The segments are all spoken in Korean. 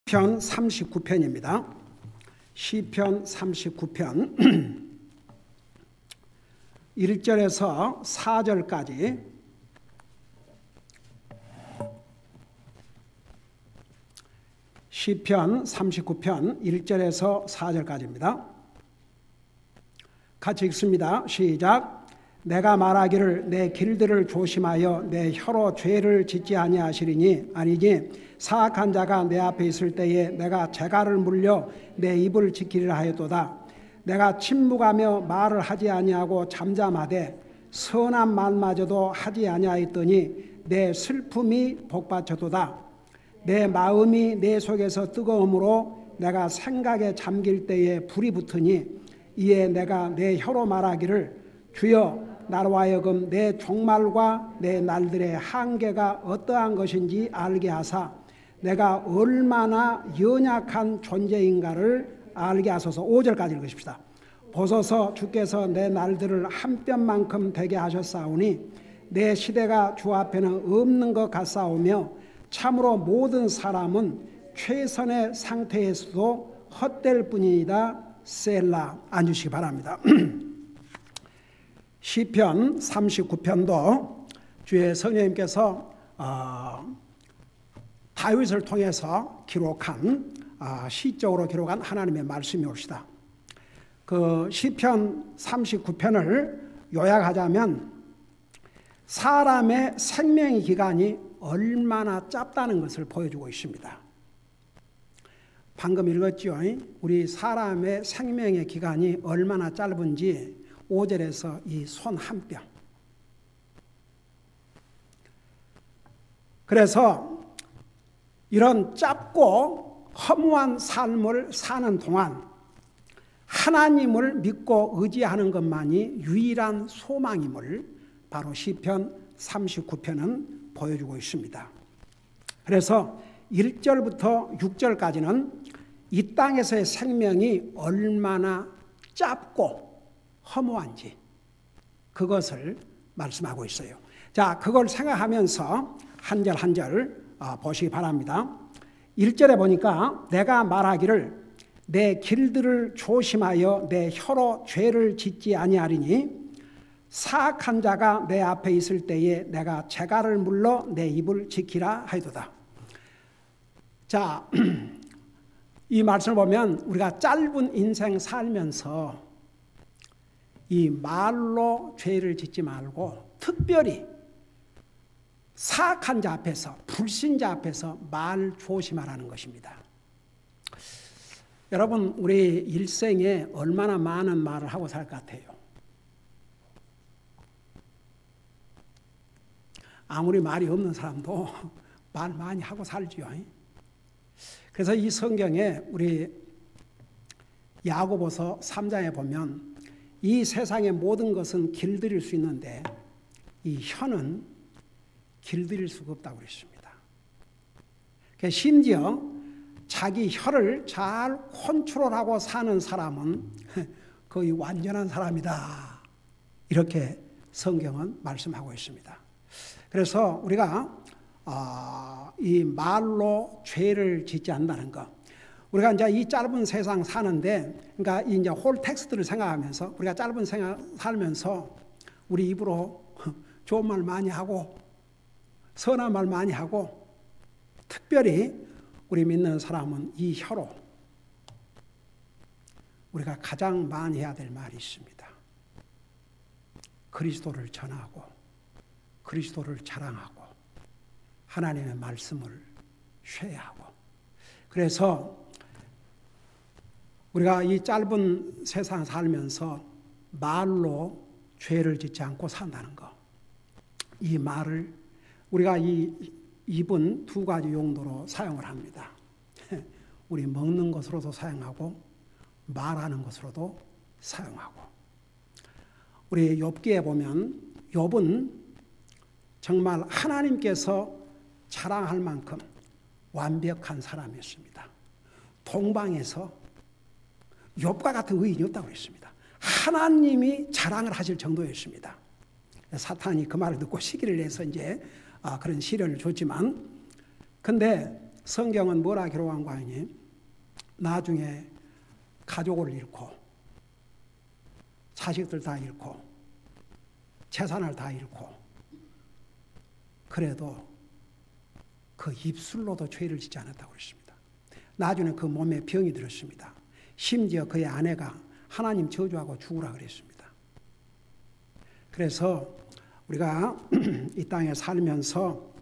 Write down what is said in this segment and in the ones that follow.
시편 39편입니다. 시편 39편 1절에서 4절까지 시편 39편 1절에서 4절까지입니다. 같이 읽습니다. 시작. 내가 말하기를 내 길들을 조심하여 내 혀로 죄를 짓지 아니하시리니 아니지 사악한 자가 내 앞에 있을 때에 내가 재갈을 물려 내 입을 지키리라 하였도다. 내가 침묵하며 말을 하지 아니하고 잠잠하되 선한 말마저도 하지 아니하였더니 내 슬픔이 복받쳐도다. 내 마음이 내 속에서 뜨거움으로 내가 생각에 잠길 때에 불이 붙으니 이에 내가 내 혀로 말하기를 주여 나로 하여금 내 종말과 내 날들의 한계가 어떠한 것인지 알게 하사 내가 얼마나 연약한 존재인가를 알게 하소서. 5절까지 읽으십시다. 보소서 주께서 내 날들을 한 뼘만큼 되게 하셨사오니 내 시대가 주 앞에는 없는 것 같사오며 참으로 모든 사람은 최선의 상태에서도 헛될 뿐이다. 셀라. 앉으시기 바랍니다. 시편 39편도 주의 성령님께서 다윗을 통해서 기록한 시적으로 기록한 하나님의 말씀이 옵시다. 그 시편 39편을 요약하자면 사람의 생명의 기간이 얼마나 짧다는 것을 보여주고 있습니다. 방금 읽었죠? 우리 사람의 생명의 기간이 얼마나 짧은지 5절에서 이 손 한 뼘. 그래서 이런 짧고 허무한 삶을 사는 동안 하나님을 믿고 의지하는 것만이 유일한 소망임을 바로 시편 39편은 보여주고 있습니다. 그래서 1절부터 6절까지는 이 땅에서의 생명이 얼마나 짧고 허무한지 그것을 말씀하고 있어요. 자, 그걸 생각하면서 한 절 한 절 보시기 바랍니다. 1절에 보니까 내가 말하기를 내 길들을 조심하여 내 혀로 죄를 짓지 아니하리니 사악한 자가 내 앞에 있을 때에 내가 재갈을 물러 내 입을 지키라 하였도다. 자, 이 말씀을 보면 우리가 짧은 인생 살면서 이 말로 죄를 짓지 말고 특별히 사악한 자 앞에서 불신자 앞에서 말 조심하라는 것입니다. 여러분 우리 일생에 얼마나 많은 말을 하고 살 것 같아요? 아무리 말이 없는 사람도 말 많이 하고 살지요. 그래서 이 성경에 우리 야고보서 3장에 보면 이 세상의 모든 것은 길들일 수 있는데 이 혀는 길들일 수가 없다고 그랬습니다. 심지어 자기 혀를 잘 컨트롤하고 사는 사람은 거의 완전한 사람이다. 이렇게 성경은 말씀하고 있습니다. 그래서 우리가 이 말로 죄를 짓지 않는다는 것. 우리가 이제 이 짧은 세상 사는데, 그러니까 이제 홀 텍스트를 생각하면서 우리가 짧은 생활 살면서 우리 입으로 좋은 말 많이 하고 선한 말 많이 하고 특별히 우리 믿는 사람은 이 혀로 우리가 가장 많이 해야 될 말이 있습니다. 그리스도를 전하고 그리스도를 자랑하고 하나님의 말씀을 쉐어하고 그래서 우리가 이 짧은 세상 살면서 말로 죄를 짓지 않고 산다는 것. 이 말을 우리가 이 입은 두 가지 용도로 사용을 합니다. 우리 먹는 것으로도 사용하고 말하는 것으로도 사용하고. 우리 욥기에 보면 욥은 정말 하나님께서 자랑할 만큼 완벽한 사람이었습니다. 동방에서 욥과 같은 의인이 없다고 했습니다. 하나님이 자랑을 하실 정도였습니다. 사탄이 그 말을 듣고 시기를 내서 이제 그런 시련을 줬지만 근데 성경은 뭐라 기록한 거 아니니? 나중에 가족을 잃고 자식들 다 잃고 재산을 다 잃고 그래도 그 입술로도 죄를 짓지 않았다고 그랬습니다. 나중에 그 몸에 병이 들었습니다. 심지어 그의 아내가 하나님 저주하고 죽으라 그랬습니다. 그래서 우리가 이 땅에 살면서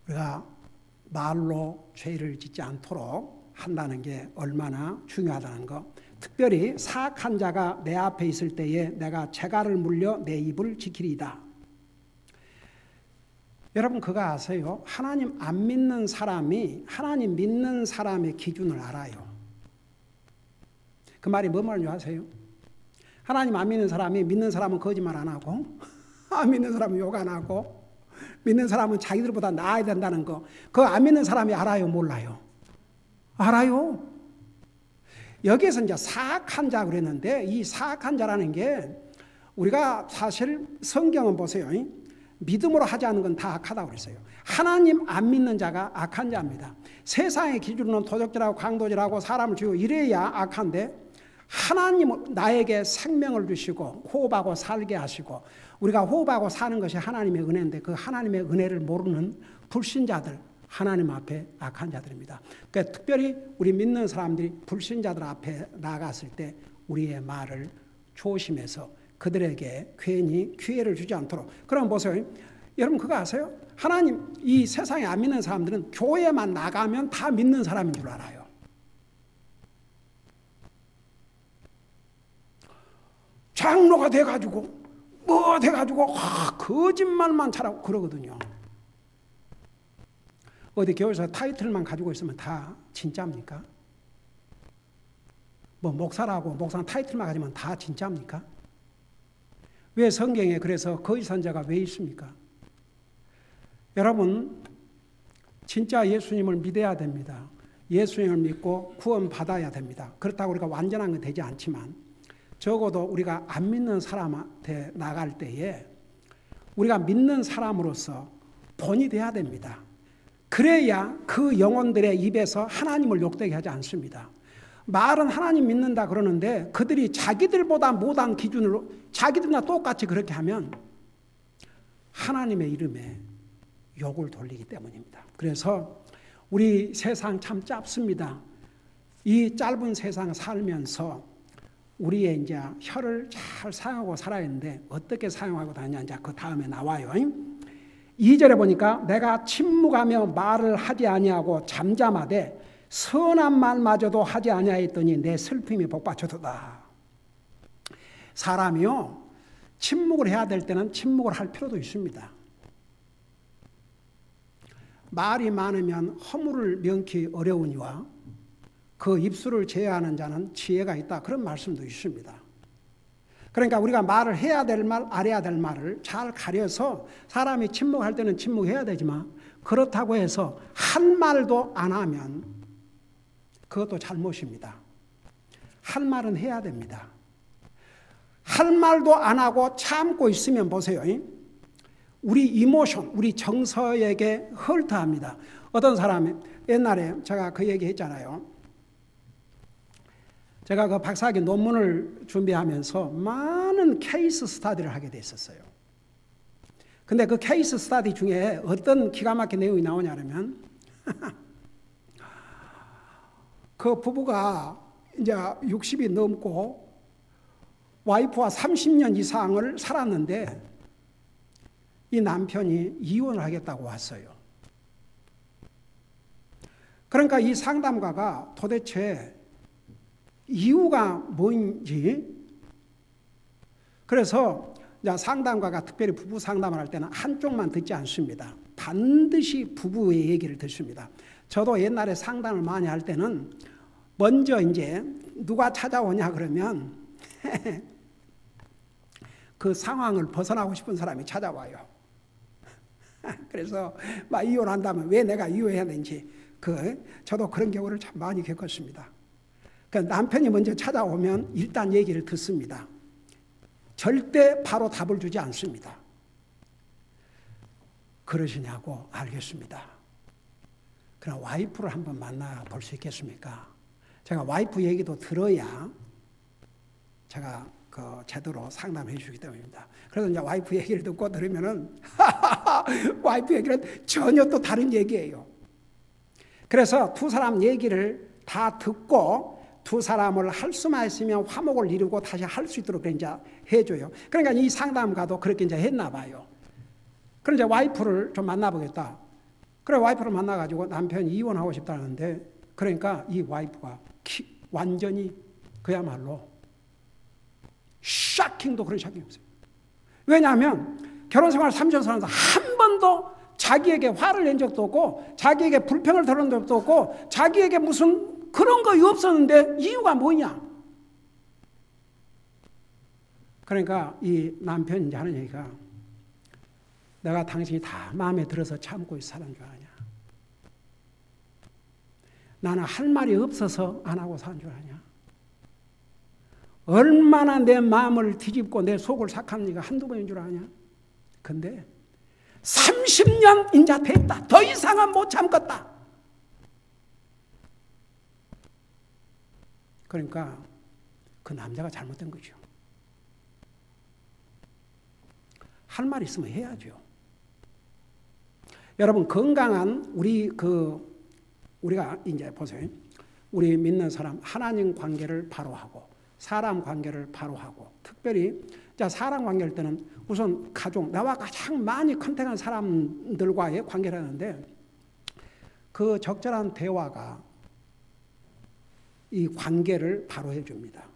우리가 말로 죄를 짓지 않도록 한다는 게 얼마나 중요하다는 거. 특별히 사악한 자가 내 앞에 있을 때에 내가 재갈을 물려 내 입을 지키리이다. 여러분 그거 아세요? 하나님 안 믿는 사람이 하나님 믿는 사람의 기준을 알아요. 그 말이 뭔 말인지 아세요? 하나님 안 믿는 사람이 믿는 사람은 거짓말 안 하고 안 믿는 사람은 욕 안 하고 믿는 사람은 자기들보다 나아야 된다는 거. 그거 안 믿는 사람이 알아요? 몰라요? 알아요. 여기에서 이제 사악한 자 그랬는데 이 사악한 자라는 게 우리가 사실 성경은 보세요. 믿음으로 하지 않은 건 다 악하다고 그랬어요. 하나님 안 믿는 자가 악한 자입니다. 세상의 기준으로는 도적질하고 강도질하고 사람을 죽이고 이래야 악한데 하나님은 나에게 생명을 주시고 호흡하고 살게 하시고 우리가 호흡하고 사는 것이 하나님의 은혜인데 그 하나님의 은혜를 모르는 불신자들 하나님 앞에 악한 자들입니다. 그러니까 특별히 우리 믿는 사람들이 불신자들 앞에 나갔을 때 우리의 말을 조심해서 그들에게 괜히 기회를 주지 않도록. 그럼 보세요. 여러분 그거 아세요? 하나님 이 세상에 안 믿는 사람들은 교회만 나가면 다 믿는 사람인 줄 알아요. 장로가 돼가지고 뭐 돼가지고 거짓말만 잘하고 그러거든요. 어디 교회에서 타이틀만 가지고 있으면 다 진짜입니까? 뭐 목사라고 목사는 타이틀만 가지면 다 진짜입니까? 왜 성경에 그래서 거짓 선자가 왜 있습니까? 여러분 진짜 예수님을 믿어야 됩니다. 예수님을 믿고 구원 받아야 됩니다. 그렇다고 우리가 완전한 건 되지 않지만 적어도 우리가 안 믿는 사람한테 나갈 때에 우리가 믿는 사람으로서 본이 돼야 됩니다. 그래야 그 영혼들의 입에서 하나님을 욕되게 하지 않습니다. 말은 하나님 믿는다 그러는데 그들이 자기들보다 못한 기준으로 자기들이나 똑같이 그렇게 하면 하나님의 이름에 욕을 돌리기 때문입니다. 그래서 우리 세상 참 짧습니다. 이 짧은 세상 살면서 우리의 이제 혀를 잘 사용하고 살아야 하는데 어떻게 사용하고 다니냐 이제 그 다음에 나와요. 2절에 보니까 내가 침묵하며 말을 하지 아니하고 잠잠하되 선한 말마저도 하지 아니하였더니 내 슬픔이 복받쳐도다. 사람이요 침묵을 해야 될 때는 침묵을 할 필요도 있습니다. 말이 많으면 허물을 명키 어려우니와 그 입술을 제어하는 자는 지혜가 있다. 그런 말씀도 있습니다. 그러니까 우리가 말을 해야 될 말, 안 해야 될 말을 잘 가려서 사람이 침묵할 때는 침묵해야 되지만 그렇다고 해서 한 말도 안 하면 그것도 잘못입니다. 할 말은 해야 됩니다. 할 말도 안 하고 참고 있으면 보세요. 우리 이모션, 우리 정서에게 헐트합니다. 어떤 사람이 옛날에 제가 그 얘기 했잖아요. 제가 그 박사학위 논문을 준비하면서 많은 케이스 스터디를 하게 됐었어요. 근데 그 케이스 스터디 중에 어떤 기가 막힌 내용이 나오냐면 그 부부가 이제 60이 넘고 와이프와 30년 이상을 살았는데 이 남편이 이혼을 하겠다고 왔어요. 그러니까 이 상담가가 도대체 이유가 뭔지 그래서 상담가가 특별히 부부 상담을 할 때는 한쪽만 듣지 않습니다. 반드시 부부의 얘기를 듣습니다. 저도 옛날에 상담을 많이 할 때는 먼저 이제 누가 찾아오냐 그러면 그 상황을 벗어나고 싶은 사람이 찾아와요. 그래서 막 이혼한다면 왜 내가 이혼해야 되는지 저도 그런 경우를 참 많이 겪었습니다. 그러니까 남편이 먼저 찾아오면 일단 얘기를 듣습니다. 절대 바로 답을 주지 않습니다. 그러시냐고 알겠습니다. 그럼 와이프를 한번 만나볼 수 있겠습니까? 제가 와이프 얘기도 들어야 제가 제대로 상담해 주기 때문입니다. 그래서 이제 와이프 얘기를 듣고 들으면은 와이프 얘기는 전혀 또 다른 얘기예요. 그래서 두 사람 얘기를 다 듣고 두 사람을 할 수만 있으면 화목을 이루고 다시 할 수 있도록 이제 해줘요. 그러니까 이 상담가도 그렇게 이제 했나 봐요. 그럼 이제 와이프를 좀 만나보겠다. 그래 와이프를 만나가지고 남편이 이혼하고 싶다는데 그러니까 이 와이프가 완전히 그야말로 샤킹도 그런 샤킹이 없어요. 왜냐하면 결혼생활 30년 살면서 한 번도 자기에게 화를 낸 적도 없고 자기에게 불평을 들은 적도 없고 자기에게 무슨 그런 거 없었는데 이유가 뭐냐? 그러니까 이 남편이 이제 하는 얘기가 내가 당신이 다 마음에 들어서 참고 사는 줄 아냐? 나는 할 말이 없어서 안 하고 사는 줄 아냐? 얼마나 내 마음을 뒤집고 내 속을 삭한 네가 한두 번인 줄 아냐? 근데 30년 인자 됐다. 더 이상은 못 참겠다. 그러니까 그 남자가 잘못된 거죠. 할 말 있으면 해야죠. 여러분 건강한 우리가 이제 보세요. 우리 믿는 사람 하나님 관계를 바로 하고 사람 관계를 바로 하고 특별히 사람 관계일 때는 우선 가족 나와 가장 많이 컨택한 사람들과의 관계를 하는데 그 적절한 대화가 이 관계를 바로 해줍니다.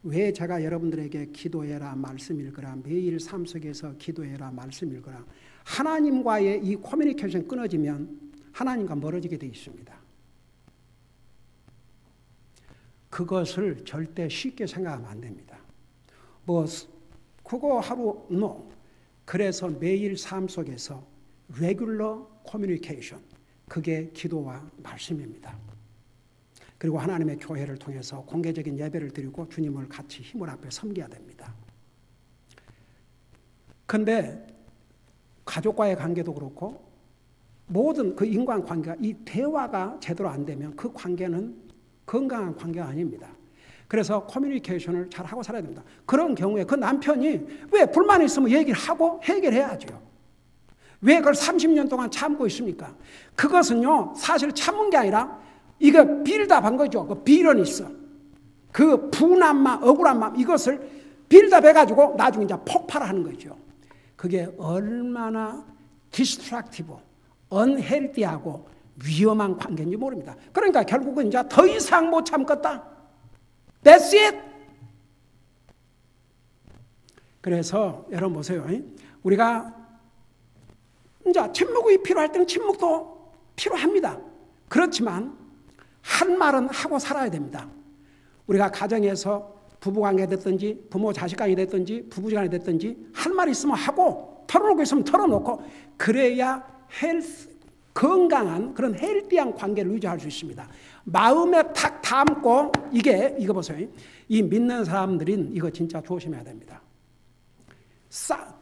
왜 제가 여러분들에게 기도해라 말씀 읽으라 매일 삶 속에서 기도해라 말씀 읽으라 하나님과의 이 커뮤니케이션 끊어지면 하나님과 멀어지게 되어 있습니다. 그것을 절대 쉽게 생각하면 안 됩니다. 그거 하루 그래서 매일 삶 속에서 regular communication 그게 기도와 말씀입니다. 그리고 하나님의 교회를 통해서 공개적인 예배를 드리고 주님을 같이 힘을 앞에 섬겨야 됩니다. 그런데 가족과의 관계도 그렇고 모든 그 인간관계가 이 대화가 제대로 안 되면 그 관계는 건강한 관계가 아닙니다. 그래서 커뮤니케이션을 잘 하고 살아야 됩니다. 그런 경우에 그 남편이 왜 불만이 있으면 얘기를 하고 해결해야죠. 왜 그걸 30년 동안 참고 있습니까? 그것은요 사실 참은 게 아니라 이거 빌드업한 거죠. 그 비련이 있어. 그 분한 마음, 억울한 마음 이것을 빌드업해가지고 나중에 이제 폭발하는 거죠. 그게 얼마나 디스트랙티브, 언헬디하고 위험한 관계인지 모릅니다. 그러니까 결국은 이제 더 이상 못 참겠다. That's it. 그래서 여러분 보세요. 우리가 이제 침묵이 필요할 때는 침묵도 필요합니다. 그렇지만 한 말은 하고 살아야 됩니다. 우리가 가정에서 부부관계 됐든지 부모 자식간이 됐든지 부부지간이 됐든지 할 말이 있으면 하고 털어놓고 있으면 털어놓고 그래야 건강한 그런 헬디한 관계를 유지할 수 있습니다. 마음에 탁 담고 이거 보세요. 이 믿는 사람들은 이거 진짜 조심해야 됩니다.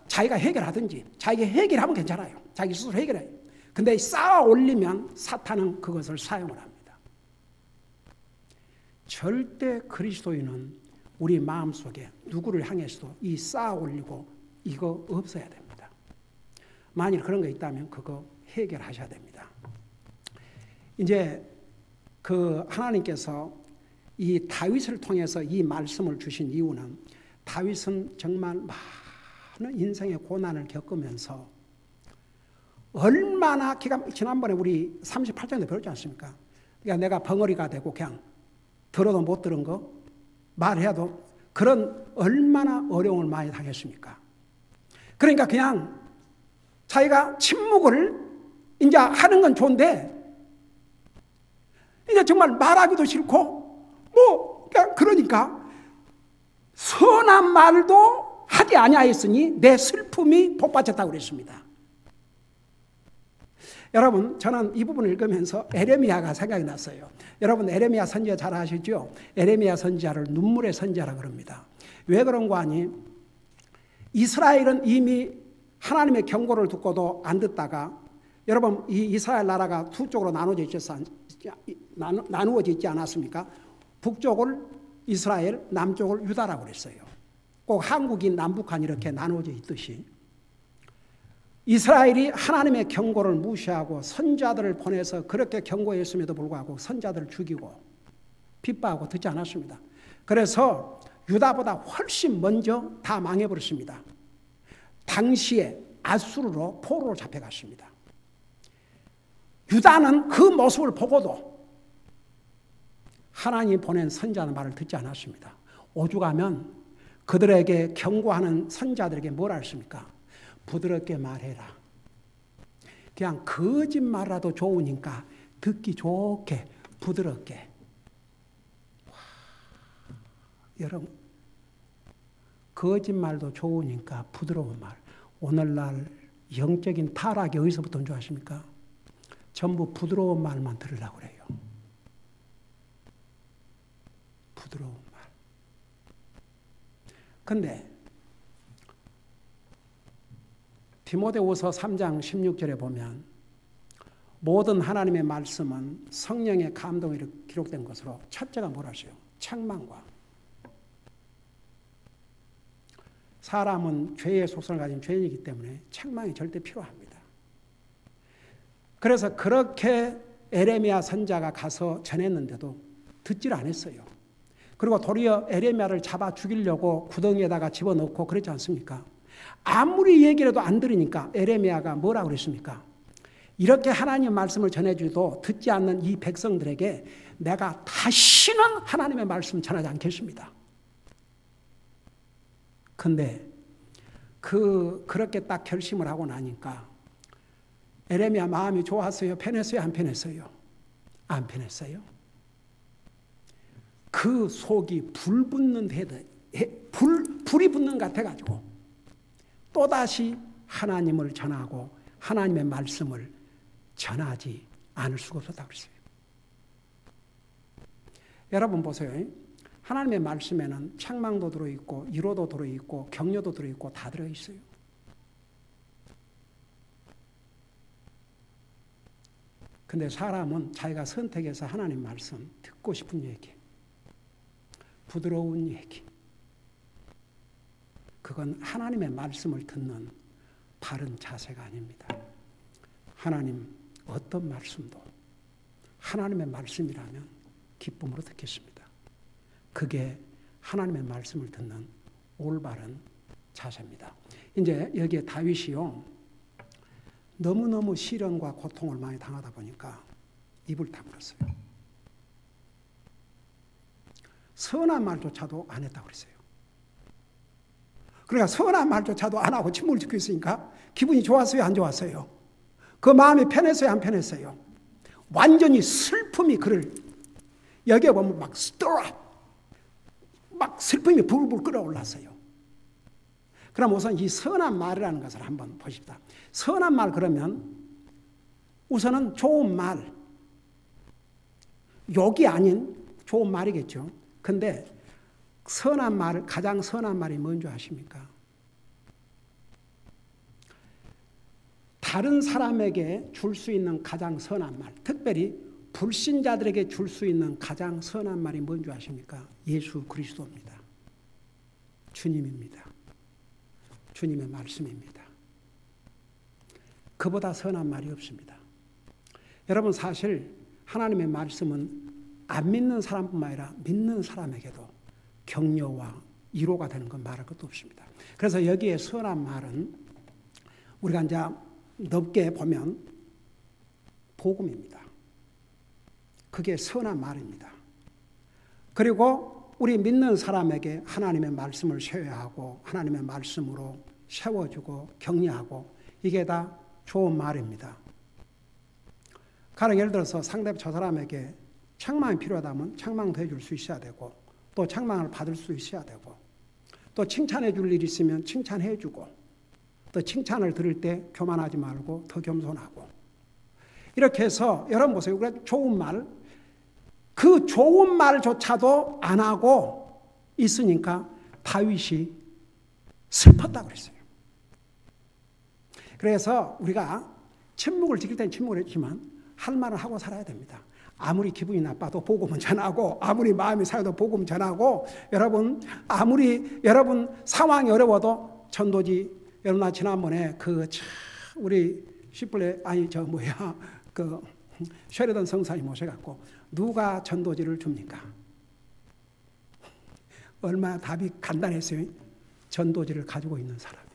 자기가 해결하든지 자기가 해결하면 괜찮아요. 자기 스스로 해결해요. 근데 쌓아 올리면 사탄은 그것을 사용을 합니다. 절대 그리스도인은 우리 마음속에 누구를 향해서도 이 쌓아 올리고 이거 없어야 됩니다. 만일 그런 거 있다면 그거 해결하셔야 됩니다. 이제 그 하나님께서 이 다윗을 통해서 이 말씀을 주신 이유는 다윗은 정말 많은 인생의 고난을 겪으면서 얼마나 지난번에 우리 38장에 배웠지 않습니까? 그러니까 내가 벙어리가 되고 그냥 들어도 못 들은 거 말해도 그런 얼마나 어려움을 많이 당했습니까? 그러니까 그냥 자기가 침묵을 이제 하는 건 좋은데 이제 정말 말하기도 싫고 그러니까 선한 말도 하지 아니하였으니 내 슬픔이 복받쳤다고 그랬습니다. 여러분 저는 이 부분을 읽으면서 에레미야가 생각이 났어요. 여러분 에레미야 선지자 잘 아시죠? 에레미야 선지자를 눈물의 선지자라고 그럽니다. 왜 그런 거 아니? 이스라엘은 이미 하나님의 경고를 듣고도 안 듣다가 여러분, 이 이스라엘 나라가 두 쪽으로 나누어져 있지 않았습니까? 북쪽을 이스라엘, 남쪽을 유다라고 그랬어요. 꼭 한국이 남북한 이렇게 나누어져 있듯이 이스라엘이 하나님의 경고를 무시하고 선자들을 보내서 그렇게 경고했음에도 불구하고 선자들을 죽이고 핍박하고 듣지 않았습니다. 그래서 유다보다 훨씬 먼저 다 망해버렸습니다. 당시에 아수르로 포로로 잡혀갔습니다. 유다는 그 모습을 보고도 하나님이 보낸 선자의 말을 듣지 않았습니다. 오죽하면 그들에게 경고하는 선자들에게 뭐라 했습니까? 부드럽게 말해라. 그냥 거짓말이라도 좋으니까 듣기 좋게 부드럽게. 와, 여러분, 거짓말도 좋으니까 부드러운 말. 오늘날 영적인 타락이 어디서부터 온 줄 아십니까? 전부 부드러운 말만 들으려고 그래요. 부드러운 말. 근데 디모데후서 3장 16절에 보면 모든 하나님의 말씀은 성령의 감동으로 기록된 것으로 첫째가 뭐라시요? 책망과. 사람은 죄의 속성을 가진 죄인이기 때문에 책망이 절대 필요합니다. 그래서 그렇게 에레미야 선자가 가서 전했는데도 듣질 않았어요. 그리고 도리어 에레미야를 잡아 죽이려고 구덩이에다가 집어넣고 그랬지 않습니까? 아무리 얘기를 해도 안 들으니까 에레미야가 뭐라고 그랬습니까? 이렇게 하나님의 말씀을 전해주도 듣지 않는 이 백성들에게 내가 다시는 하나님의 말씀 전하지 않겠습니다. 근데 그렇게 딱 결심을 하고 나니까 에레미야 마음이 좋았어요? 편했어요? 안 편했어요? 안 편했어요. 그 속이 불이 붙는 것 같아가지고 또다시 하나님을 전하고 하나님의 말씀을 전하지 않을 수가 없었다고 그랬어요. 여러분 보세요. 하나님의 말씀에는 책망도 들어있고 위로도 들어있고 격려도 들어있고 다 들어있어요. 근데 사람은 자기가 선택해서 하나님 말씀 듣고 싶은 얘기, 부드러운 얘기, 그건 하나님의 말씀을 듣는 바른 자세가 아닙니다. 하나님 어떤 말씀도 하나님의 말씀이라면 기쁨으로 듣겠습니다. 그게 하나님의 말씀을 듣는 올바른 자세입니다. 이제 여기에 다윗이요, 너무너무 시련과 고통을 많이 당하다 보니까 입을 다물었어요. 선한 말조차도 안 했다고 그랬어요. 그러니까 선한 말조차도 안 하고 침묵을 지키고 있으니까 기분이 좋았어요? 안 좋았어요? 그 마음이 편했어요? 안 편했어요? 완전히 슬픔이 그를, 여기에 보면 막 stir up, 막 슬픔이 불불 끓어올랐어요. 그럼 우선 이 선한 말이라는 것을 한번 보십시다. 선한 말 그러면 우선은 좋은 말, 욕이 아닌 좋은 말이겠죠. 근데 선한 말, 가장 선한 말이 뭔지 아십니까? 다른 사람에게 줄 수 있는 가장 선한 말, 특별히 불신자들에게 줄 수 있는 가장 선한 말이 뭔지 아십니까? 예수 그리스도입니다. 주님입니다. 주님의 말씀입니다. 그보다 선한 말이 없습니다. 여러분, 사실 하나님의 말씀은 안 믿는 사람뿐만 아니라 믿는 사람에게도 격려와 위로가 되는 건 말할 것도 없습니다. 그래서 여기에 선한 말은 우리가 이제 넓게 보면 복음입니다. 그게 선한 말입니다. 그리고 우리 믿는 사람에게 하나님의 말씀을 쉐어야 하고 하나님의 말씀으로 세워주고 격려하고 이게 다 좋은 말입니다. 가령 예를 들어서 상대방 저 사람에게 책망이 필요하다면 책망도 해줄 수 있어야 되고 또 책망을 받을 수 있어야 되고 또 칭찬해 줄 일이 있으면 칭찬해 주고 또 칭찬을 들을 때 교만하지 말고 더 겸손하고 이렇게 해서 여러분 보세요. 좋은 말, 그 좋은 말조차도 안 하고 있으니까 다윗이 슬펐다고 그랬어요. 그래서 우리가 침묵을 지킬 때는 침묵을 했지만 할 말은 하고 살아야 됩니다. 아무리 기분이 나빠도 복음은 전하고, 아무리 마음이 상해도 복음 전하고, 아무리 여러분 상황이 어려워도 전도지. 여러분, 나 지난번에 우리 쉐리던 성사님 모셔갖고 누가 전도지를 줍니까? 얼마나 답이 간단했어요. 전도지를 가지고 있는 사람이.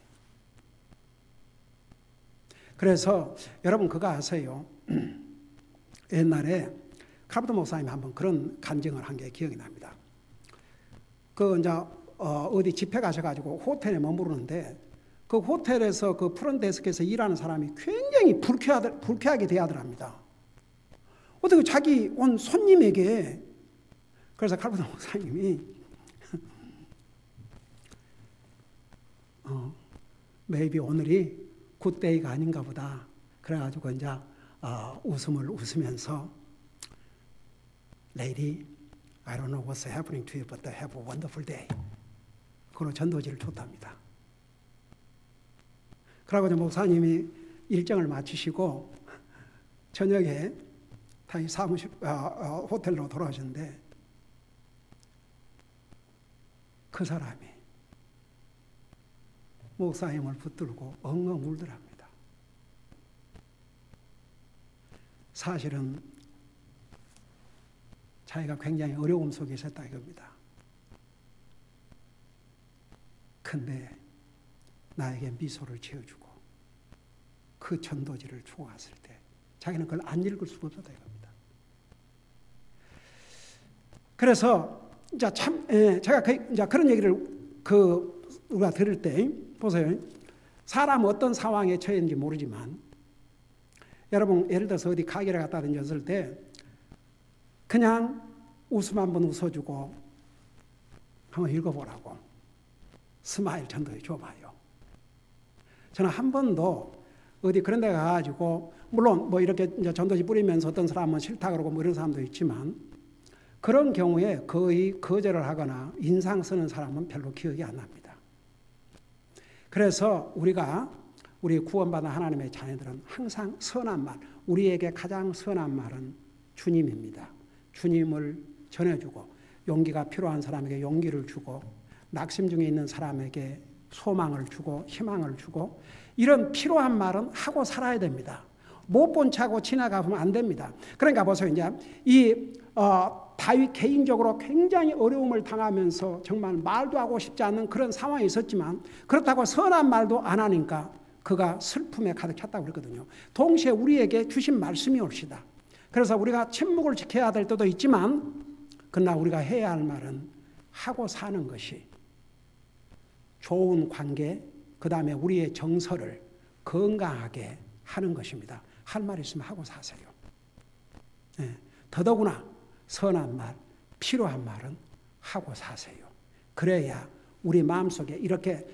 그래서 여러분 그거 아세요? 옛날에 카르도 목사님이 한번 그런 간증을 한 게 기억이 납니다. 어디 집회 가셔가지고 호텔에 머무르는데 그 호텔에서 그 프런트 데스크에서 일하는 사람이 굉장히 불쾌하게 대하더랍니다. 어떻게 자기 온 손님에게. 그래서 카르도 목사님이 maybe 오늘이 굿데이가 아닌가 보다. 그래가지고 이제 웃음을 웃으면서 Lady, I don't know what's happening to you, but have a wonderful day. 그걸로 전도지를 줬답니다. 그러고 목사님이 일정을 마치시고 저녁에 다시 호텔로 돌아오셨는데 그 사람이 목사님을 붙들고 엉엉 울더랍니다. 사실은 자기가 굉장히 어려움 속에 있었다 이겁니다. 근데 나에게 미소를 지어주고 그 전도지를 주고 왔을 때 자기는 그걸 안 읽을 수가 없었다 이겁니다. 그래서 제가 그런 얘기를 우리가 들을 때 보세요. 사람 어떤 상황에 처해 있는지 모르지만 여러분 예를 들어서 어디 가게를 갔다 다녔을 때 그냥 웃음 한번 웃어주고 한번 읽어보라고 스마일 전도해 줘봐요. 저는 한 번도 어디 그런 데 가가지고 물론 이렇게 이제 전도지 뿌리면서 어떤 사람은 싫다 그러고 이런 사람도 있지만 그런 경우에 거의 거절을 하거나 인상 쓰는 사람은 별로 기억이 안 납니다. 그래서 우리 구원받은 하나님의 자녀들은 항상 선한 말, 우리에게 가장 선한 말은 주님입니다. 주님을 전해주고 용기가 필요한 사람에게 용기를 주고 낙심 중에 있는 사람에게 소망을 주고 희망을 주고 이런 필요한 말은 하고 살아야 됩니다. 못 본 차고 지나가면 안 됩니다. 그러니까 보세요. 이제 다윗 개인적으로 굉장히 어려움을 당하면서 정말 말도 하고 싶지 않은 그런 상황이 있었지만 그렇다고 선한 말도 안 하니까 그가 슬픔에 가득 찼다고 그랬거든요. 동시에 우리에게 주신 말씀이 옳시다. 그래서 우리가 침묵을 지켜야 될 때도 있지만 그러나 우리가 해야 할 말은 하고 사는 것이 좋은 관계, 그 다음에 우리의 정서를 건강하게 하는 것입니다. 할 말 있으면 하고 사세요. 네. 더더구나 선한 말, 필요한 말은 하고 사세요. 그래야 우리 마음속에 이렇게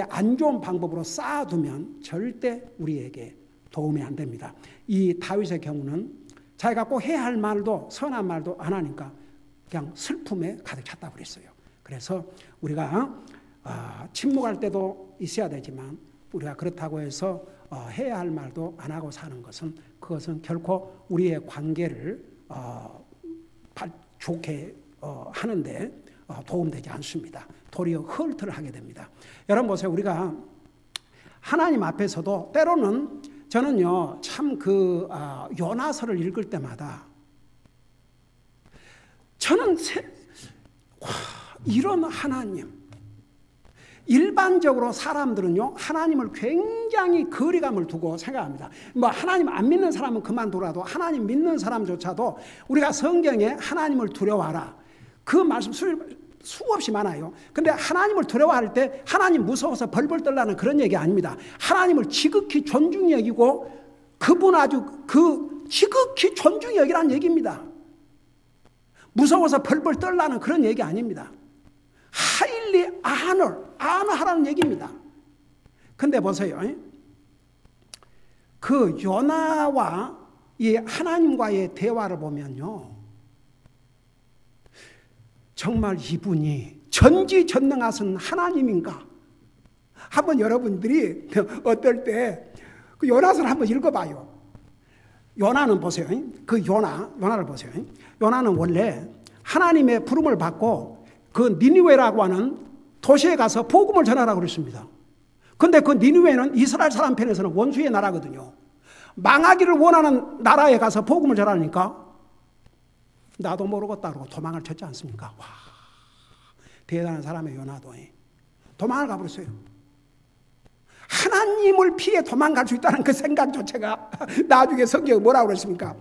안 좋은 방법으로 쌓아두면 절대 우리에게 도움이 안 됩니다. 이 다윗의 경우는 자기가 꼭 해야 할 말도 선한 말도 안 하니까 그냥 슬픔에 가득 찼다고 그랬어요. 그래서 우리가 침묵할 때도 있어야 되지만 우리가 그렇다고 해서 해야 할 말도 안 하고 사는 것은 그것은 결코 우리의 관계를 좋게 하는데 도움되지 않습니다. 도리어 헐트를 하게 됩니다. 여러분 보세요. 우리가 하나님 앞에서도 때로는 저는요 참 요나서를 읽을 때마다 저는 이런 하나님, 일반적으로 사람들은요 하나님을 굉장히 거리감을 두고 생각합니다. 하나님 안 믿는 사람은 그만두라도 하나님 믿는 사람조차도 우리가 성경에 하나님을 두려워하라 그 말씀 수없이 많아요. 근데 하나님을 두려워할 때 하나님 무서워서 벌벌 떨라는 그런 얘기 아닙니다. 하나님을 지극히 존중히 여기고 그분 아주 지극히 존중히 여기라는 얘기입니다. 무서워서 벌벌 떨라는 그런 얘기 아닙니다. highly honor하라는 얘기입니다. 근데 보세요. 그 요나와 이 하나님과의 대화를 보면요. 정말 이분이 전지전능하신 하나님인가? 한번 여러분들이 어떨 때 그 요나서를 한번 읽어봐요. 요나는 보세요. 그 요나를 보세요. 요나는 원래 하나님의 부름을 받고 그 니느웨라고 하는 도시에 가서 복음을 전하라고 그랬습니다. 근데 그 니느웨는 이스라엘 사람 편에서는 원수의 나라거든요. 망하기를 원하는 나라에 가서 복음을 전하니까 나도 모르고 따르고 도망을 쳤지 않습니까? 와, 대단한 사람의 요나도 도망을 가버렸어요. 하나님을 피해 도망갈 수 있다는 그 생각조차가 나중에 성경에 뭐라고 그랬습니까?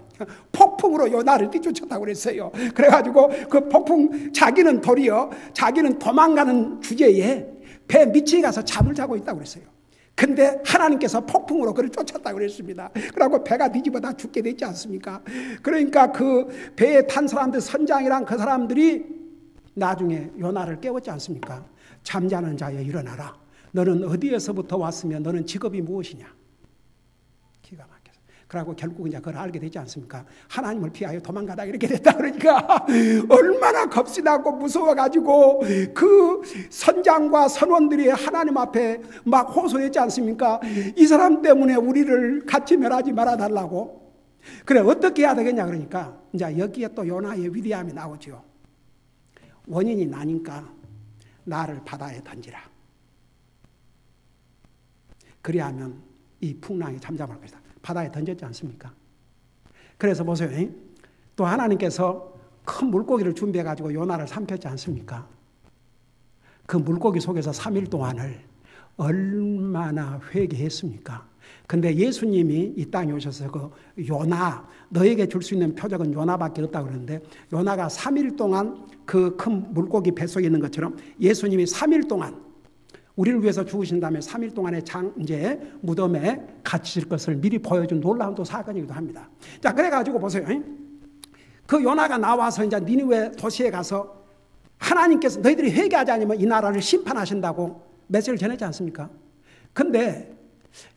폭풍으로 요나를 뒤쫓았다고 그랬어요. 그래가지고 그 폭풍, 자기는 도리어 자기는 도망가는 주제에 배 밑에 가서 잠을 자고 있다고 그랬어요. 근데 하나님께서 폭풍으로 그를 쫓았다고 그랬습니다. 그러고 배가 뒤집어 다 죽게 됐지 않습니까? 그러니까 그 배에 탄 사람들, 선장이랑 그 사람들이 나중에 요나를 깨웠지 않습니까? 잠자는 자여 일어나라. 너는 어디에서부터 왔으며 너는 직업이 무엇이냐? 기가 막혀서. 그러고 결국 이제 그걸 알게 되지 않습니까? 하나님을 피하여 도망가다 이렇게 됐다 그러니까 얼마나 겁나고 무서워가지고 그 선장과 선원들이 하나님 앞에 막 호소했지 않습니까? 이 사람 때문에 우리를 같이 멸하지 말아달라고. 그래 어떻게 해야 되겠냐 그러니까 이제 여기에 또 요나의 위대함이 나오죠. 원인이 나니까 나를 바다에 던지라. 그리하면 이 풍랑이 잠잠할 것이다. 바다에 던졌지 않습니까? 그래서 보세요. 또 하나님께서 큰 물고기를 준비해가지고 요나를 삼켰지 않습니까? 그 물고기 속에서 3일 동안을 얼마나 회개했습니까? 근데 예수님이 이 땅에 오셔서 그 요나, 너에게 줄 수 있는 표적은 요나밖에 없다고 그러는데 요나가 3일 동안 그 큰 물고기 뱃속에 있는 것처럼 예수님이 3일 동안 우리를 위해서 죽으신 다음에 3일 동안의 장제 무덤에 갇히실 것을 미리 보여준 놀라운 또 사건이기도 합니다. 자, 그래가지고 보세요. 그 요나가 나와서 이제 니느웨 도시에 가서 하나님께서 너희들이 회개하지 않으면 이 나라를 심판하신다고 메시지를 전했지 않습니까? 근데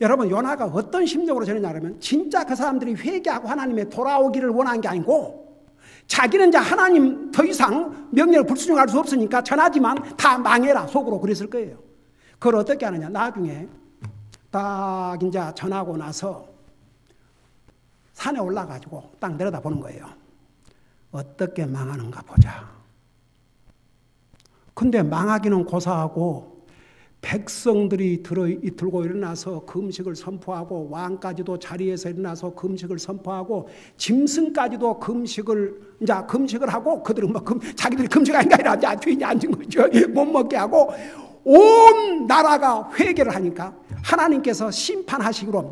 여러분 요나가 어떤 심정으로 전했냐 그러면 진짜 그 사람들이 회개하고 하나님의 돌아오기를 원한 게 아니고 자기는 이제 하나님 더 이상 명령을 불순종할 수 없으니까 전하지만 다 망해라 속으로 그랬을 거예요. 그걸 어떻게 하느냐? 나중에 딱 이제 전하고 나서 산에 올라가지고 딱 내려다보는 거예요. 어떻게 망하는가 보자. 근데 망하기는 고사하고 백성들이 들고 일어나서 금식을 선포하고 왕까지도 자리에서 일어나서 금식을 선포하고 짐승까지도 금식을 하고 그들은 자기들이 금식한 게 아니라 뒤에 앉은 거죠. 못 먹게 하고 온 나라가 회개를 하니까 하나님께서 심판하시기로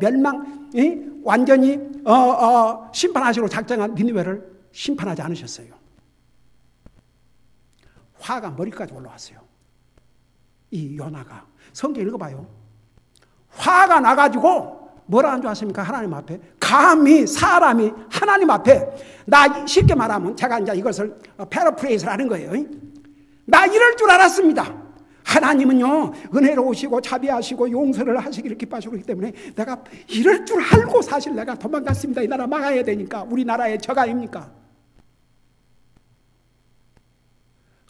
완전히 심판하시기로 작정한 니느웨를 심판하지 않으셨어요. 화가 머리까지 올라왔어요. 이 요나가 성경 읽어봐요. 화가 나가지고 뭐라 한 줄 아십니까? 하나님 앞에 감히 사람이 하나님 앞에 나 쉽게 말하면 제가 이제 이것을 패러프레이즈를 하는 거예요. 나 이럴 줄 알았습니다. 하나님은요 은혜로우시고 자비하시고 용서를 하시기를 기뻐하시고 그렇기 때문에 내가 이럴 줄 알고 사실 내가 도망갔습니다. 이 나라 망해야 되니까. 우리나라의 적 아닙니까?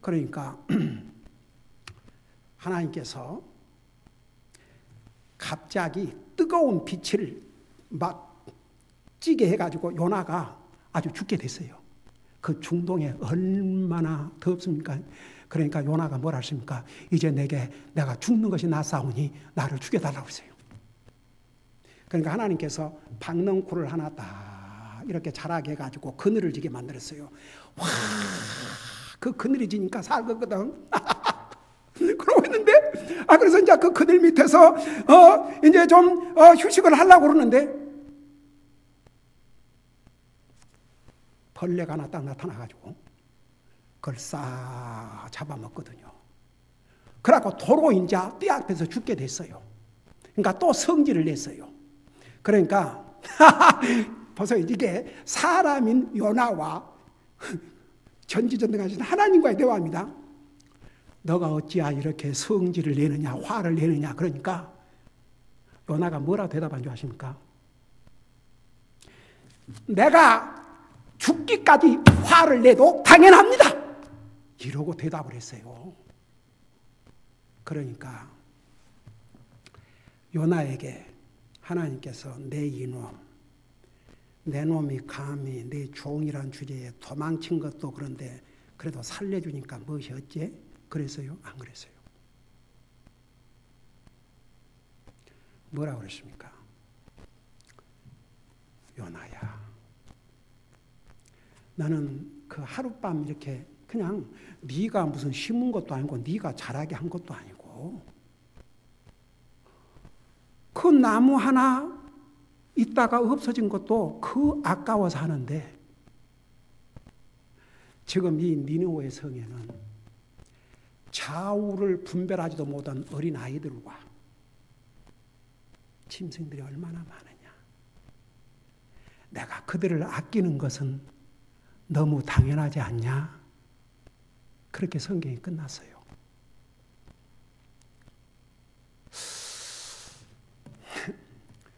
그러니까 하나님께서 갑자기 뜨거운 빛을 막 찌게 해가지고 요나가 아주 죽게 됐어요. 그 중동에 얼마나 덥습니까? 그러니까 요나가 뭐라 하십니까? 이제 내가 죽는 것이 낫사오니 나를 죽여달라고 했어요. 그러니까 하나님께서 박넝쿨을 하나 딱 이렇게 자라게 해가지고 그늘을 지게 만들었어요. 와, 그 그늘이 지니까 살거든. 그러고 있는데, 그래서 이제 그 그늘 밑에서 이제 좀 휴식을 하려고 그러는데 벌레가 하나 딱 나타나가지고 그걸 싹 잡아먹거든요. 그래갖고 도로 이제 띠 앞에서 죽게 됐어요. 그러니까 또 성질을 냈어요. 그러니까 보세요. 이게 사람인 요나와 전지전능하신 하나님과의 대화입니다. 너가 어찌야 이렇게 성질을 내느냐 화를 내느냐. 그러니까 요나가 뭐라고 대답한 줄 아십니까? 내가 죽기까지 화를 내도 당연합니다. 이러고 대답을 했어요. 그러니까 요나에게 하나님께서 내 이놈, 내 놈이 감히 내 종이란 주제에 도망친 것도 그런데 그래도 살려주니까 무엇이 어째? 그랬어요? 안 그랬어요? 뭐라고 그랬습니까? 요나야, 너는 그 하룻밤 이렇게 그냥 네가 무슨 심은 것도 아니고 네가 자라게 한 것도 아니고 그 나무 하나 있다가 없어진 것도 그 아까워서 하는데 지금 이 니느웨 성에는 좌우를 분별하지도 못한 어린 아이들과 짐승들이 얼마나 많으냐. 내가 그들을 아끼는 것은 너무 당연하지 않냐? 그렇게 성경이 끝났어요.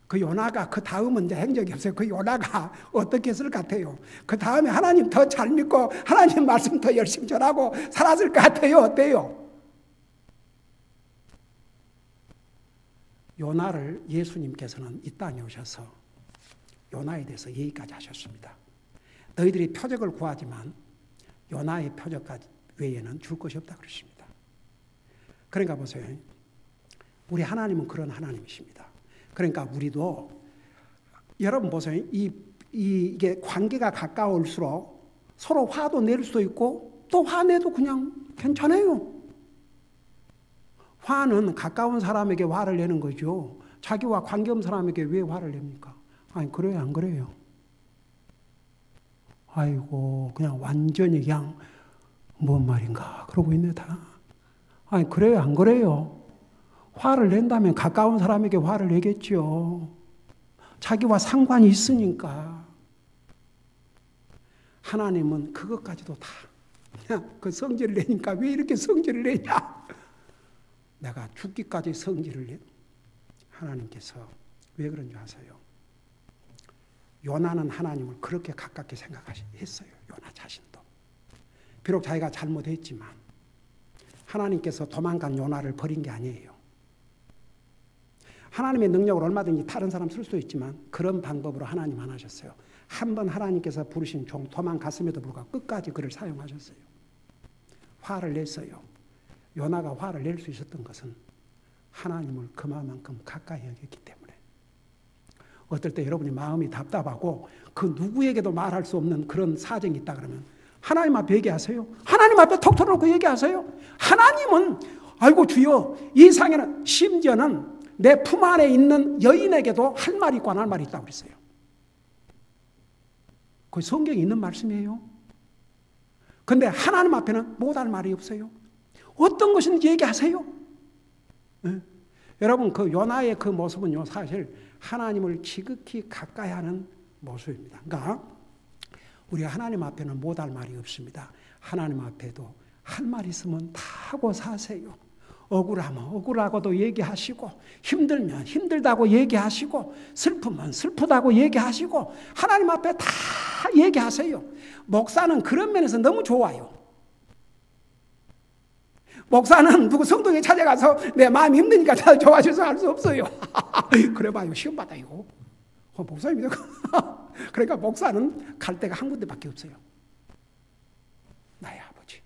그 요나가 그 다음은 이제 행적이 없어요. 그 요나가 어떻게 했을 것 같아요? 그 다음에 하나님 더 잘 믿고 하나님 말씀 더 열심히 전하고 살았을 것 같아요. 어때요? 요나를 예수님께서는 이 땅에 오셔서 요나에 대해서 얘기까지 하셨습니다. 너희들이 표적을 구하지만 요나의 표적까지 외에는 줄 것이 없다 그러십니다. 그러니까 보세요. 우리 하나님은 그런 하나님이십니다. 그러니까 우리도 여러분 보세요. 이게 관계가 가까울수록 서로 화도 낼 수도 있고 또 화내도 그냥 괜찮아요. 화는 가까운 사람에게 화를 내는 거죠. 자기와 관계없는 사람에게 왜 화를 냅니까? 아니 그래요, 안 그래요? 아이고 그냥 완전히 그냥 뭔 말인가 그러고 있네 다. 아니 그래요, 안 그래요? 화를 낸다면 가까운 사람에게 화를 내겠죠. 자기와 상관이 있으니까. 하나님은 그것까지도 다 그냥 그 성질을 내니까 왜 이렇게 성질을 내냐? 내가 죽기까지 성질을 내. 하나님께서 왜 그런 줄 아세요? 요나는 하나님을 그렇게 가깝게 생각했어요. 요나 자신도. 비록 자기가 잘못했지만 하나님께서 도망간 요나를 버린 게 아니에요. 하나님의 능력을 얼마든지 다른 사람 쓸 수도 있지만 그런 방법으로 하나님 안 하셨어요. 한 번 하나님께서 부르신 종 도망갔음에도 불구하고 끝까지 그를 사용하셨어요. 화를 냈어요. 요나가 화를 낼 수 있었던 것은 하나님을 그만큼 가까이 여겼기 때문에. 어떨 때 여러분이 마음이 답답하고 그 누구에게도 말할 수 없는 그런 사정이 있다 그러면 하나님 앞에 얘기하세요. 하나님 앞에 톡 털어놓고 얘기하세요. 하나님은 아이고 주여 이 상에는 심지어는 내 품 안에 있는 여인에게도 할 말이 있고 안 할 말이 있다고 그랬어요. 그 성경에 있는 말씀이에요. 그런데 하나님 앞에는 못할 말이 없어요. 어떤 것인지 얘기하세요. 네? 여러분 그 요나의 그 모습은요 사실 하나님을 지극히 가까이 하는 모습입니다. 그러니까 우리 하나님 앞에는 못할 말이 없습니다. 하나님 앞에도 할 말 있으면 다 하고 사세요. 억울하면 억울하고도 얘기하시고 힘들면 힘들다고 얘기하시고 슬프면 슬프다고 얘기하시고 하나님 앞에 다 얘기하세요. 목사는 그런 면에서 너무 좋아요. 목사는 누구 성도에 찾아가서 내 마음이 힘드니까 잘 좋아져서 할 수 없어요. 그래 봐요. 시험 받아요. 목사입니다. 그러니까 목사는 갈 데가 한 군데밖에 없어요. 나의 아버지.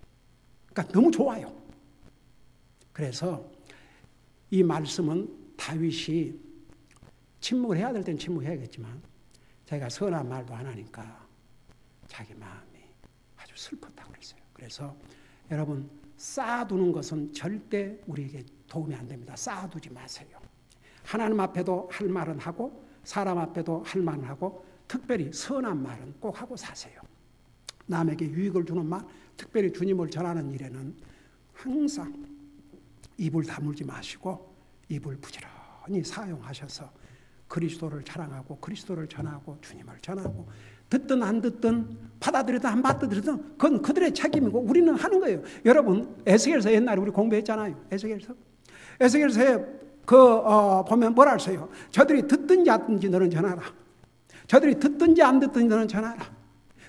그러니까 너무 좋아요. 그래서 이 말씀은 다윗이 침묵을 해야 될 때는 침묵해야겠지만 자기가 선한 말도 안 하니까 자기 마음이 아주 슬펐다고 그랬어요. 그래서 여러분 쌓아두는 것은 절대 우리에게 도움이 안 됩니다. 쌓아두지 마세요. 하나님 앞에도 할 말은 하고 사람 앞에도 할 말은 하고 특별히 선한 말은 꼭 하고 사세요. 남에게 유익을 주는 말, 특별히 주님을 전하는 일에는 항상 입을 다물지 마시고 입을 부지런히 사용하셔서 그리스도를 자랑하고 그리스도를 전하고 주님을 전하고 듣든 안 듣든 받아들이든 안 받아들이든 그건 그들의 책임이고 우리는 하는 거예요. 여러분 에스겔서 옛날에 우리 공부했잖아요. 에스겔서에 보면 뭐라 했어요? 저들이 듣든지 안 듣든지 너는 전하라. 저들이 듣든지 안 듣든지 너는 전하라.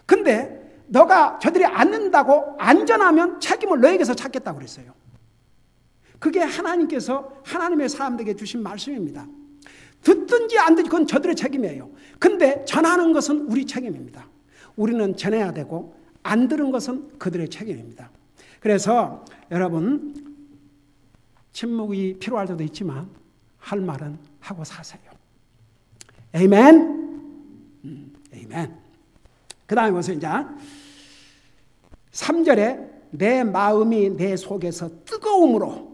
근데 너가 저들이 안 듣는다고 안 전하면 책임을 너에게서 찾겠다고 그랬어요. 그게 하나님께서 하나님의 사람들에게 주신 말씀입니다. 듣든지 안 듣든지 그건 저들의 책임이에요. 근데 전하는 것은 우리 책임입니다. 우리는 전해야 되고 안 들은 것은 그들의 책임입니다. 그래서 여러분 침묵이 필요할 때도 있지만 할 말은 하고 사세요. 아멘. 아멘. 그 다음에 보세요. 이제 3절에 내 마음이 내 속에서 뜨거움으로.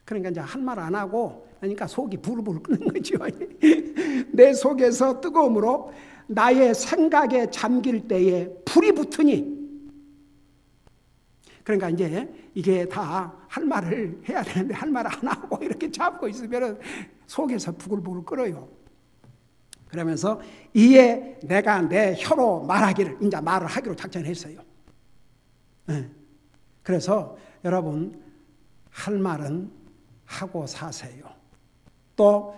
그러니까 이제 할 말 안 하고 그러니까 속이 부글부글 끓는 거죠. 내 속에서 뜨거움으로 나의 생각에 잠길 때에 불이 붙으니. 그러니까 이제 이게 다 할 말을 해야 되는데 할 말 안 하고 이렇게 잡고 있으면 속에서 부글부글 끓어요. 그러면서 이에 내가 내 혀로 말하기를 이제 말을 하기로 작정했어요. 네. 그래서 여러분 할 말은 하고 사세요. 또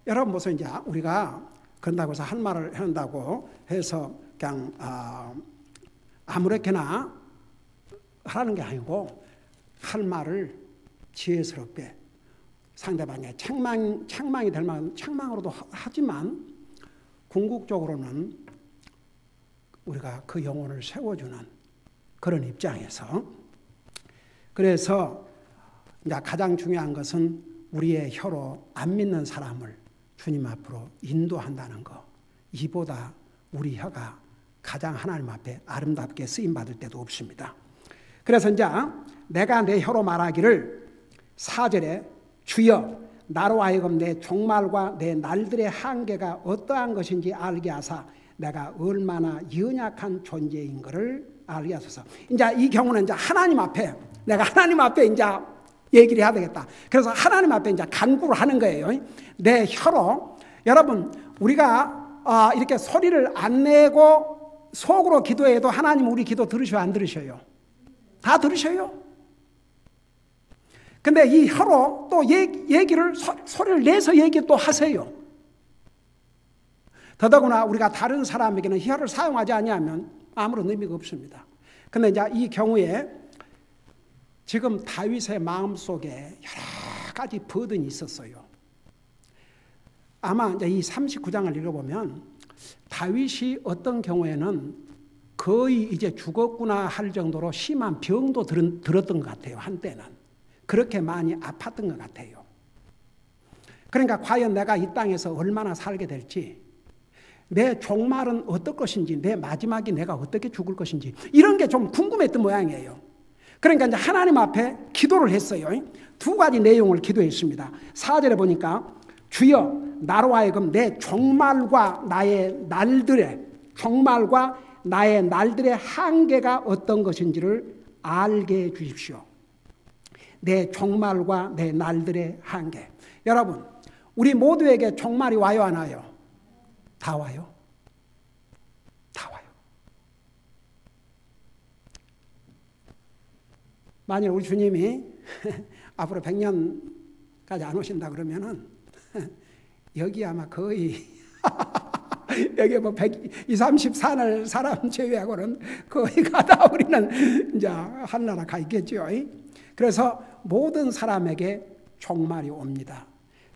여러분 보세요. 이제 우리가 그런다고 해서 할 말을 한다고 해서 그냥 아무렇게나 하라는 게 아니고 할 말을 지혜스럽게 상대방의 책망이 될 만한 책망으로도 하지만 궁극적으로는 우리가 그 영혼을 세워주는 그런 입장에서 그래서 이제 가장 중요한 것은 우리의 혀로 안 믿는 사람을 주님 앞으로 인도한다는 거. 이보다 우리 혀가 가장 하나님 앞에 아름답게 쓰임받을 때도 없습니다. 그래서 이제 내가 내 혀로 말하기를 4절에 주여 나로 하여금 내 종말과 내 날들의 한계가 어떠한 것인지 알게 하사 내가 얼마나 연약한 존재인 것을 알게 하소서. 이제 이 경우는 이제 하나님 앞에 내가 하나님 앞에 이제 얘기를 해야 되겠다. 그래서 하나님 앞에 이제 간구를 하는 거예요. 내 혀로 여러분 우리가 이렇게 소리를 안 내고 속으로 기도해도 하나님 우리 기도 들으셔요, 안 들으셔요? 다 들으셔요. 근데 이 혀로 또 얘기를 소리를 내서 얘기 또 하세요. 더더구나 우리가 다른 사람에게는 혀를 사용하지 아니하면 아무런 의미가 없습니다. 근데 이제 이 경우에 지금 다윗의 마음속에 여러 가지 버든이 있었어요. 아마 이제 이 39장을 읽어보면 다윗이 어떤 경우에는 거의 이제 죽었구나 할 정도로 심한 병도 들었던 것 같아요. 한때는. 그렇게 많이 아팠던 것 같아요. 그러니까 과연 내가 이 땅에서 얼마나 살게 될지, 내 종말은 어떨 것인지, 내 마지막이 내가 어떻게 죽을 것인지 이런 게 좀 궁금했던 모양이에요. 그러니까 이제 하나님 앞에 기도를 했어요. 두 가지 내용을 기도했습니다. 4절에 보니까 주여 나로 하여금 내 종말과 나의 날들의 한계가 어떤 것인지를 알게 해 주십시오. 내 종말과 내 날들의 한계. 여러분 우리 모두에게 종말이 와요 안 와요? 다 와요. 다 와요. 만일 우리 주님이 앞으로 100년까지 안 오신다 그러면은 여기 아마 거의 여기 뭐 20, 34날 사람 제외하고는 거의 가다 우리는 이제 한나라 가 있겠죠. 그래서 모든 사람에게 종말이 옵니다.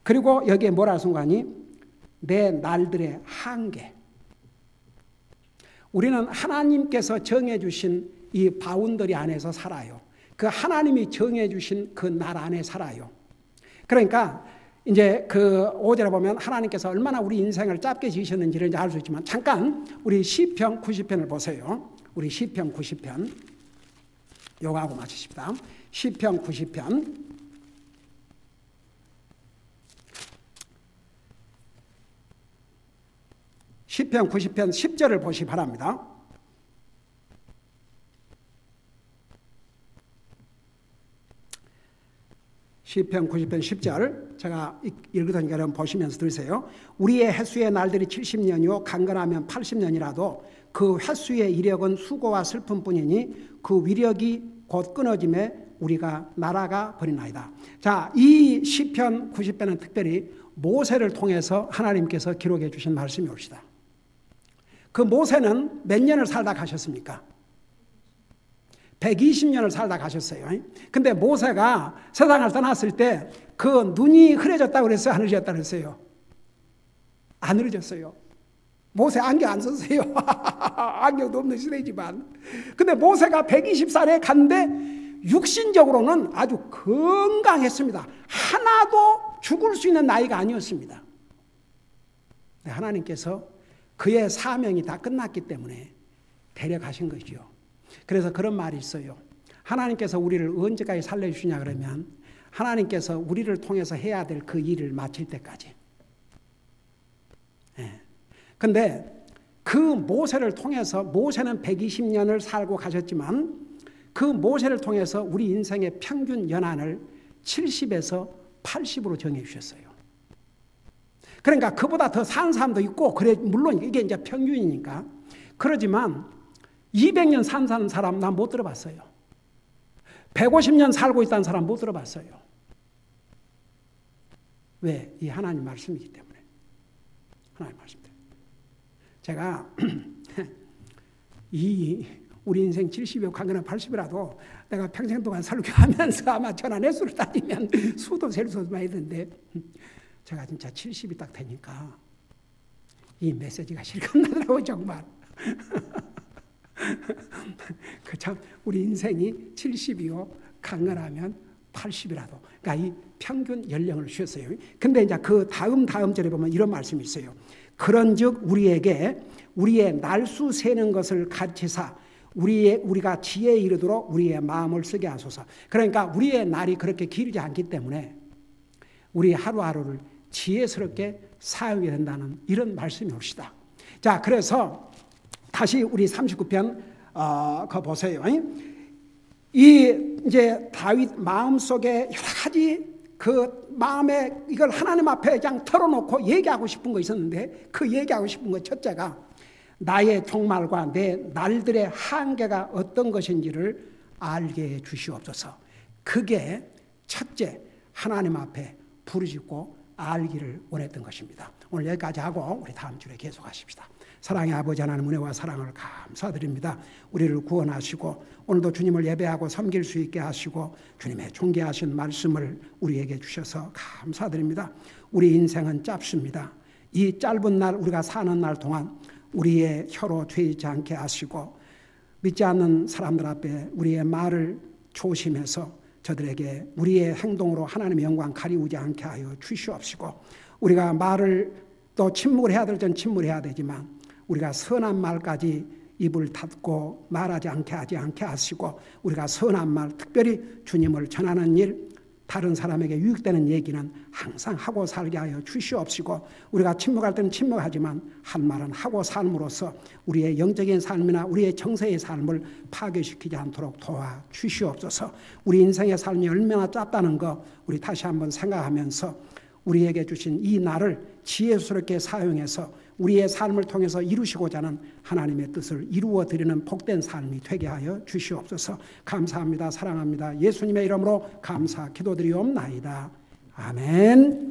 그리고 여기에 뭐라 순간이 내 날들의 한계. 우리는 하나님께서 정해주신 이 바운더리 안에서 살아요. 그 하나님이 정해주신 그 날 안에 살아요. 그러니까 이제 그 5절에 보면 하나님께서 얼마나 우리 인생을 짧게 지으셨는지를 이제 알 수 있지만 잠깐 우리 시편 90편을 보세요. 우리 시편 90편 요거하고 맞추십시다. 시편 90편 시편 90편 10절을 보시기 바랍니다. 시편 90편 10절 제가 읽으더니까 여러분 보시면서 들으세요. 우리의 횟수의 날들이 70년이요 강건하면 80년이라도 그 횟수의 이력은 수고와 슬픔뿐이니 그 위력이 곧 끊어짐에 우리가 날아가 버리나이다. 자, 이 시편 90편은 특별히 모세를 통해서 하나님께서 기록해 주신 말씀이 옵시다. 그 모세는 몇 년을 살다 가셨습니까? 120년을 살다 가셨어요. 근데 모세가 세상을 떠났을 때 그 눈이 흐려졌다고 그랬어요? 안 흐려졌다고 그랬어요? 안 흐려졌어요. 모세 안경 안 썼어요. 안경도 없는 시대지만. 근데 모세가 120살에 갔는데 육신적으로는 아주 건강했습니다. 하나도 죽을 수 있는 나이가 아니었습니다. 하나님께서 그의 사명이 다 끝났기 때문에 데려가신 것이죠. 그래서 그런 말이 있어요. 하나님께서 우리를 언제까지 살려주시냐 그러면 하나님께서 우리를 통해서 해야 될 그 일을 마칠 때까지. 근데 그 모세를 통해서, 모세는 120년을 살고 가셨지만 그 모세를 통해서 우리 인생의 평균 연한을 70에서 80으로 정해 주셨어요. 그러니까 그보다 더 산 사람도 있고, 그래, 물론 이게 이제 평균이니까. 그러지만 200년 산 사람 난 못 들어봤어요. 150년 살고 있다는 사람 못 들어봤어요. 왜? 이 하나님 말씀이기 때문에. 하나님 말씀 때문에. 제가 우리 인생 70이고 강건한 80이라도 내가 평생 동안 설교하면서 아마 전화 내수를 따지면 수도 셀 수 많이 있는데 제가 진짜 70이 딱 되니까 이 메시지가 실컷 나더라고요, 정말. 그 참 우리 인생이 70이요 강건하면 80이라도, 그러니까 이 평균 연령을 주셨어요. 근데 이제 그 다음 절에 보면 이런 말씀이 있어요. 그런즉 우리에게 우리의 날수 세는 것을 가르치사 우리가 지혜에 이르도록 우리의 마음을 쓰게 하소서. 그러니까 우리의 날이 그렇게 길지 않기 때문에 우리 하루하루를 지혜스럽게 사용해야 된다는 이런 말씀이 옵시다. 자, 그래서 다시 우리 39편 거 보세요. 이제 다윗 마음속에 여러 가지 그 마음에 이걸 하나님 앞에 그냥 털어놓고 얘기하고 싶은 거 있었는데, 그 얘기하고 싶은 거 첫째가 나의 종말과 내 날들의 한계가 어떤 것인지를 알게 해 주시옵소서. 그게 첫째, 하나님 앞에 부르짖고 알기를 원했던 것입니다. 오늘 여기까지 하고 우리 다음 주에 계속하십시다. 사랑의 아버지 하나님, 은혜와 사랑을 감사드립니다. 우리를 구원하시고 오늘도 주님을 예배하고 섬길 수 있게 하시고 주님의 존귀하신 말씀을 우리에게 주셔서 감사드립니다. 우리 인생은 짧습니다. 이 짧은 날, 우리가 사는 날 동안 우리의 혀로 죄짓지 않게 하시고 믿지 않는 사람들 앞에 우리의 말을 조심해서 저들에게 우리의 행동으로 하나님의 영광 가리우지 않게 하여 주시옵시고, 우리가 말을 또 침묵을 해야 될 땐 침묵해야 되지만 우리가 선한 말까지 입을 닫고 말하지 않게 하시고, 우리가 선한 말, 특별히 주님을 전하는 일, 다른 사람에게 유익되는 얘기는 항상 하고 살게 하여 주시옵시고, 우리가 침묵할 때는 침묵하지만 한 말은 하고 삶으로써 우리의 영적인 삶이나 우리의 정서의 삶을 파괴시키지 않도록 도와주시옵소서. 우리 인생의 삶이 얼마나 짧다는 거 우리 다시 한번 생각하면서 우리에게 주신 이 날을 지혜스럽게 사용해서 우리의 삶을 통해서 이루시고자 하는 하나님의 뜻을 이루어드리는 복된 삶이 되게 하여 주시옵소서. 감사합니다. 사랑합니다. 예수님의 이름으로 감사 기도드리옵나이다. 아멘.